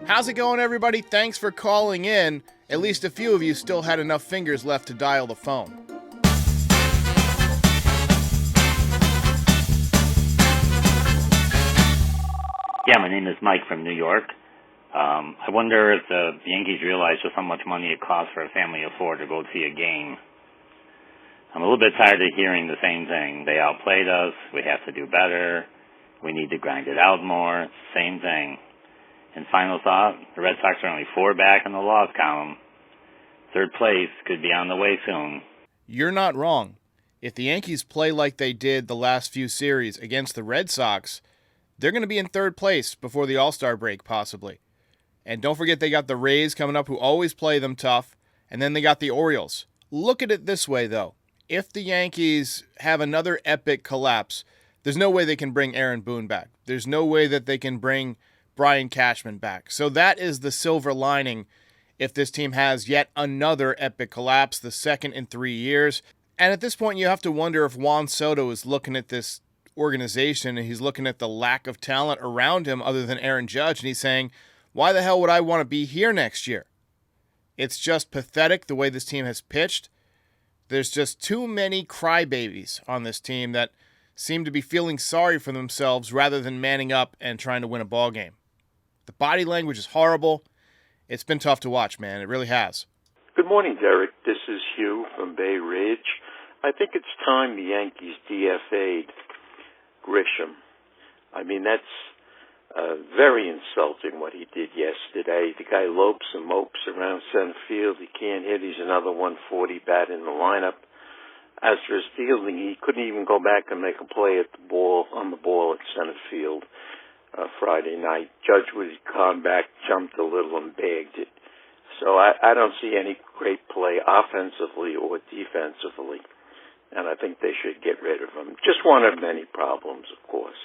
How's it going, everybody? Thanks for calling in. At least a few of you still had enough fingers left to dial the phone. Yeah, my name is Mike from New York. I wonder if the Yankees realize just how much money it costs for a family of four to go see a game. I'm a little bit tired of hearing the same thing. They outplayed us. We have to do better. We need to grind it out more. Same thing. And final thought, the Red Sox are only 4 back in the loss column. Third place could be on the way soon. You're not wrong. If the Yankees play like they did the last few series against the Red Sox, they're going to be in third place before the All-Star break, possibly. And don't forget they got the Rays coming up, who always play them tough, and then they got the Orioles. Look at it this way, though. If the Yankees have another epic collapse, there's no way they can bring Aaron Boone back. There's no way that they can bring Brian Cashman back. So that is the silver lining if this team has yet another epic collapse, the second in 3 years. And at this point, you have to wonder if Juan Soto is looking at this organization and he's looking at the lack of talent around him other than Aaron Judge, and he's saying, why the hell would I want to be here next year? It's just pathetic the way this team has pitched. There's just too many crybabies on this team that seem to be feeling sorry for themselves rather than manning up and trying to win a ball game. The body language is horrible. It's been tough to watch, man. It really has. Good morning, Derek. This is Hugh from Bay Ridge. I think it's time the Yankees DFA'd Grisham. I mean, that's very insulting what he did yesterday. The guy lopes and mopes around center field. He can't hit. He's another 140 bat in the lineup. As for his fielding, he couldn't even go back and make a play on the ball at center field Friday night. Judge was gone back, jumped a little, and bagged it. So I don't see any great play offensively or defensively, and I think they should get rid of him. Just one of many problems, of course.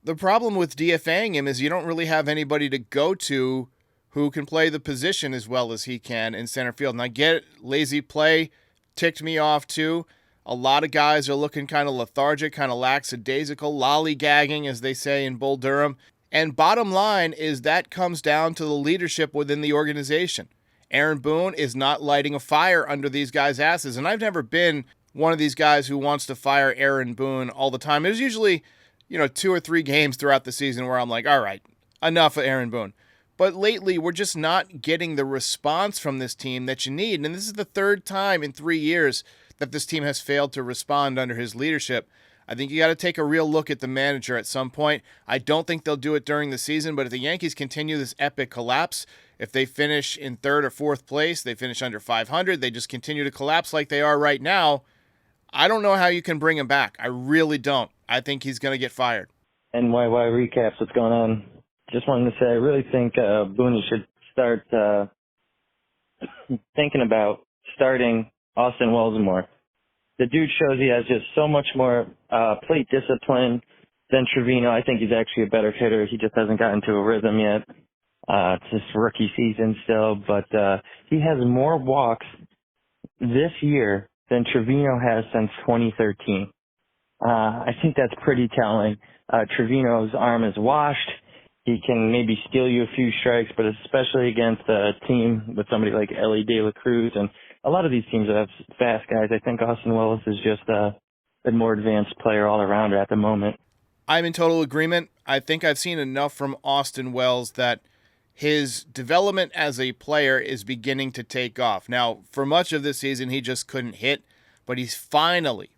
The problem with DFAing him is you don't really have anybody to go to who can play the position as well as he can in center field. And I get it, lazy play ticked me off too. A lot of guys are looking kind of lethargic, kind of lackadaisical, lollygagging, as they say in Bull Durham. And bottom line is that comes down to the leadership within the organization. Aaron Boone is not lighting a fire under these guys' asses. And I've never been one of these guys who wants to fire Aaron Boone all the time. There's usually 2 or 3 games throughout the season where I'm like, all right, enough of Aaron Boone. But lately, we're just not getting the response from this team that you need. And this is the third time in 3 years that this team has failed to respond under his leadership. I think you got to take a real look at the manager at some point. I don't think they'll do it during the season, but if the Yankees continue this epic collapse, if they finish in 3rd or 4th place, they finish under 500, they just continue to collapse like they are right now, I don't know how you can bring him back. I really don't. I think he's going to get fired. NYY Recaps, what's going on? Just wanted to say I really think Boone should start thinking about starting Austin Wells more. The dude shows he has just so much more plate discipline than Trevino. I think he's actually a better hitter. He just hasn't gotten to a rhythm yet. It's his rookie season still, but he has more walks this year than Trevino has since 2013. I think that's pretty telling. Trevino's arm is washed. He can maybe steal you a few strikes, but especially against a team with somebody like Ellie De La Cruz and a lot of these teams that have fast guys, I think Austin Wells is just a more advanced player all around at the moment. I'm in total agreement. I think I've seen enough from Austin Wells that his development as a player is beginning to take off. Now, for much of this season, he just couldn't hit, but he's finally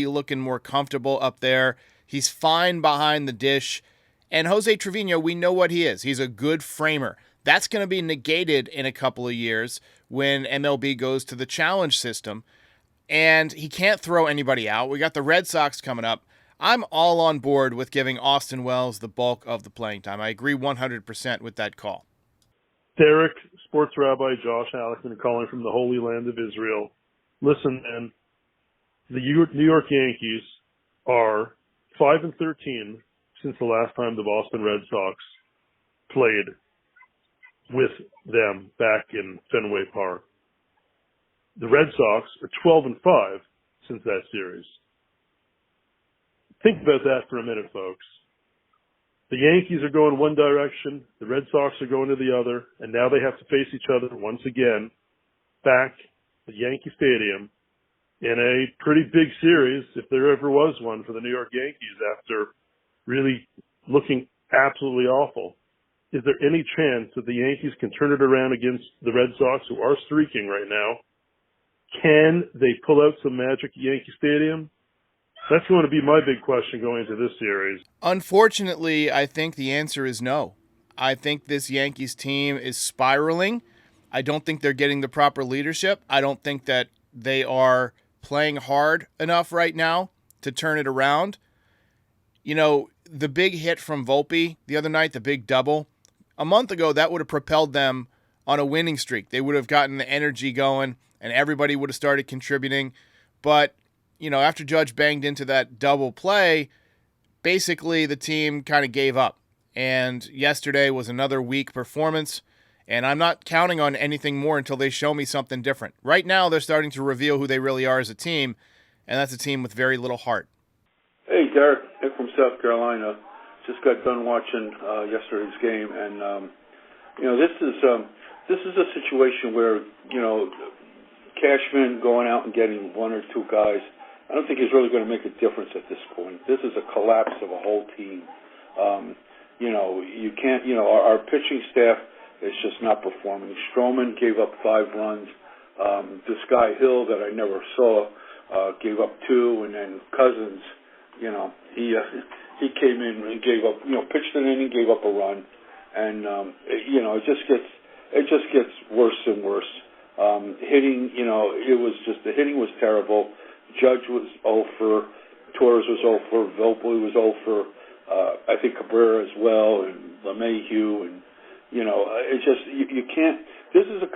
looking more comfortable up there. He's fine behind the dish. And Jose Trevino, we know what he is. He's a good framer. That's going to be negated in a couple of years when MLB goes to the challenge system. And he can't throw anybody out. We got the Red Sox coming up. I'm all on board with giving Austin Wells the bulk of the playing time. I agree 100% with that call. Derek, sports rabbi Josh Alexman calling from the Holy Land of Israel. Listen, man, the New York Yankees are 5-13 since the last time the Boston Red Sox played with them back in Fenway Park. The Red Sox are 12-5 since that series. Think about that for a minute, folks. The Yankees are going one direction, the Red Sox are going to the other, and now they have to face each other once again back at Yankee Stadium in a pretty big series, if there ever was one, for the New York Yankees after really looking absolutely awful. Is there any chance that the Yankees can turn it around against the Red Sox, who are streaking right now? Can they pull out some magic at Yankee Stadium? That's going to be my big question going into this series. Unfortunately, I think the answer is no. I think this Yankees team is spiraling. I don't think they're getting the proper leadership. I don't think that they are playing hard enough right now to turn it around. You know, the big hit from Volpe the other night, the big double, a month ago, that would have propelled them on a winning streak. They would have gotten the energy going, and everybody would have started contributing. But, you know, after Judge banged into that double play, basically the team kind of gave up. And yesterday was another weak performance, and I'm not counting on anything more until they show me something different. Right now, they're starting to reveal who they really are as a team, and that's a team with very little heart. Hey, Derek, Nick from South Carolina. Just got done watching yesterday's game, and this is a situation where Cashman going out and getting one or two guys, I don't think is really going to make a difference at this point. This is a collapse of a whole team. You can't. Our pitching staff is just not performing. Stroman gave up 5 runs. This guy Hill that I never saw gave up 2, and then Cousins. He came in and gave up, pitched an inning, gave up a run, and it just gets worse and worse. Hitting, the hitting was terrible. Judge was 0 for, Torres was 0 for, Volpe was 0 for, I think Cabrera as well, and LeMahieu, and you can't. This is a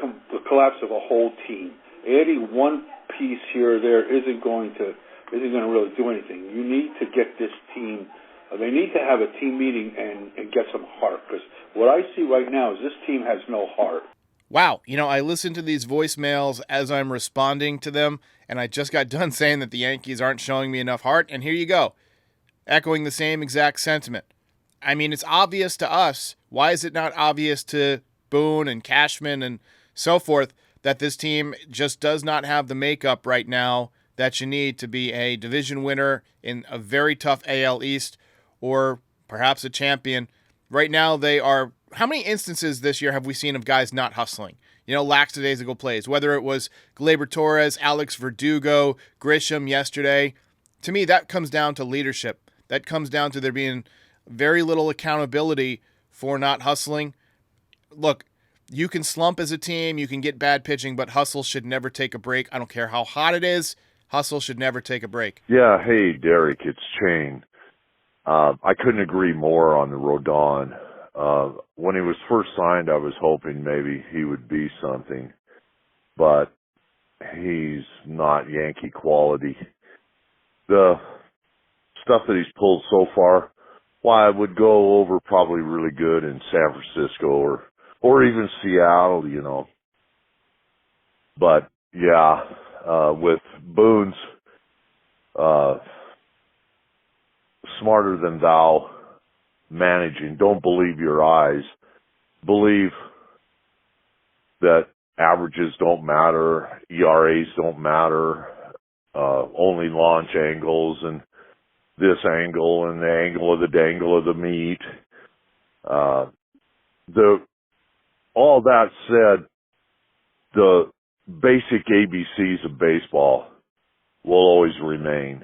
collapse of a whole team. Adding one piece here or there isn't going to really do anything. You need to get this team. They need to have a team meeting and get some heart, because what I see right now is this team has no heart. Wow, I listen to these voicemails as I'm responding to them, and I just got done saying that the Yankees aren't showing me enough heart, and here you go, echoing the same exact sentiment. I mean, it's obvious to us. Why is it not obvious to Boone and Cashman and so forth that this team just does not have the makeup right now that you need to be a division winner in a very tough AL East, or perhaps a champion? Right now, they are. How many instances this year have we seen of guys not hustling? Lackadaisical plays, whether it was Gleyber Torres, Alex Verdugo, Grisham yesterday. To me, that comes down to leadership. That comes down to there being very little accountability for not hustling. Look, you can slump as a team, you can get bad pitching, but hustle should never take a break. I don't care how hot it is. Hustle should never take a break. Yeah, hey, Derek, it's Shane. I couldn't agree more on the Rodon. When he was first signed, I was hoping maybe he would be something, but he's not Yankee quality. The stuff that he's pulled so far, why I would go over probably really good in San Francisco or even Seattle, But, yeah, with Boone's smarter than thou managing, don't believe your eyes. Believe that averages don't matter, ERAs don't matter, only launch angles and this angle and the angle of the dangle of the meat. All that said, the basic ABCs of baseball will always remain.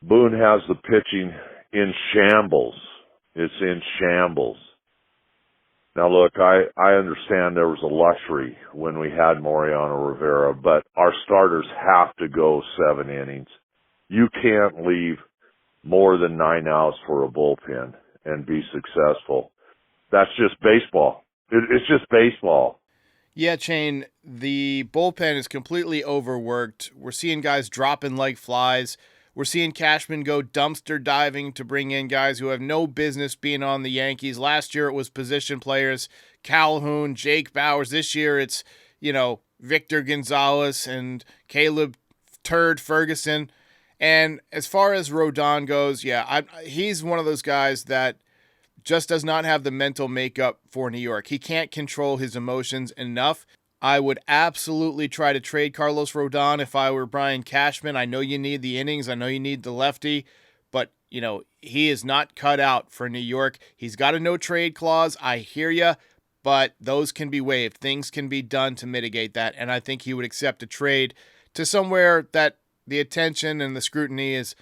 Boone has the pitching in shambles. It's in shambles. Now look, I understand there was a luxury when we had Mariano Rivera, but our starters have to go 7 innings. You can't leave more than 9 outs for a bullpen and be successful. That's just baseball. It's just baseball. Yeah, Shane, the bullpen is completely overworked. We're seeing guys dropping like flies. We're seeing Cashman go dumpster diving to bring in guys who have no business being on the Yankees. Last year it was position players, Calhoun, Jake Bowers. This year it's, Victor Gonzalez and Caleb Turd Ferguson. And as far as Rodon goes, yeah, he's one of those guys that just does not have the mental makeup for New York. He can't control his emotions enough. I would absolutely try to trade Carlos Rodon if I were Brian Cashman. I know you need the innings. I know you need the lefty. But, he is not cut out for New York. He's got a no-trade clause. I hear you. But those can be waived. Things can be done to mitigate that. And I think he would accept a trade to somewhere that the attention and the scrutiny is,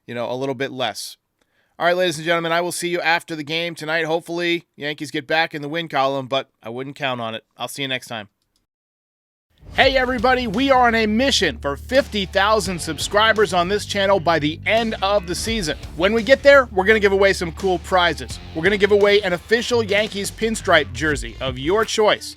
a little bit less. All right, ladies and gentlemen, I will see you after the game tonight. Hopefully, Yankees get back in the win column, but I wouldn't count on it. I'll see you next time. Hey, everybody, we are on a mission for 50,000 subscribers on this channel by the end of the season. When we get there, we're going to give away some cool prizes. We're going to give away an official Yankees pinstripe jersey of your choice,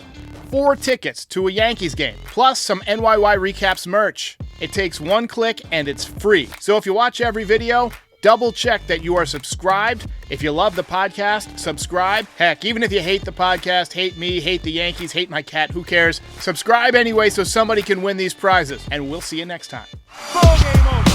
4 tickets to a Yankees game, plus some NYY Recaps merch. It takes one click and it's free. So if you watch every video, double check that you are subscribed. If you love the podcast, subscribe. Heck, even if you hate the podcast, hate me, hate the Yankees, hate my cat, who cares? Subscribe anyway so somebody can win these prizes. And we'll see you next time. Ball game over.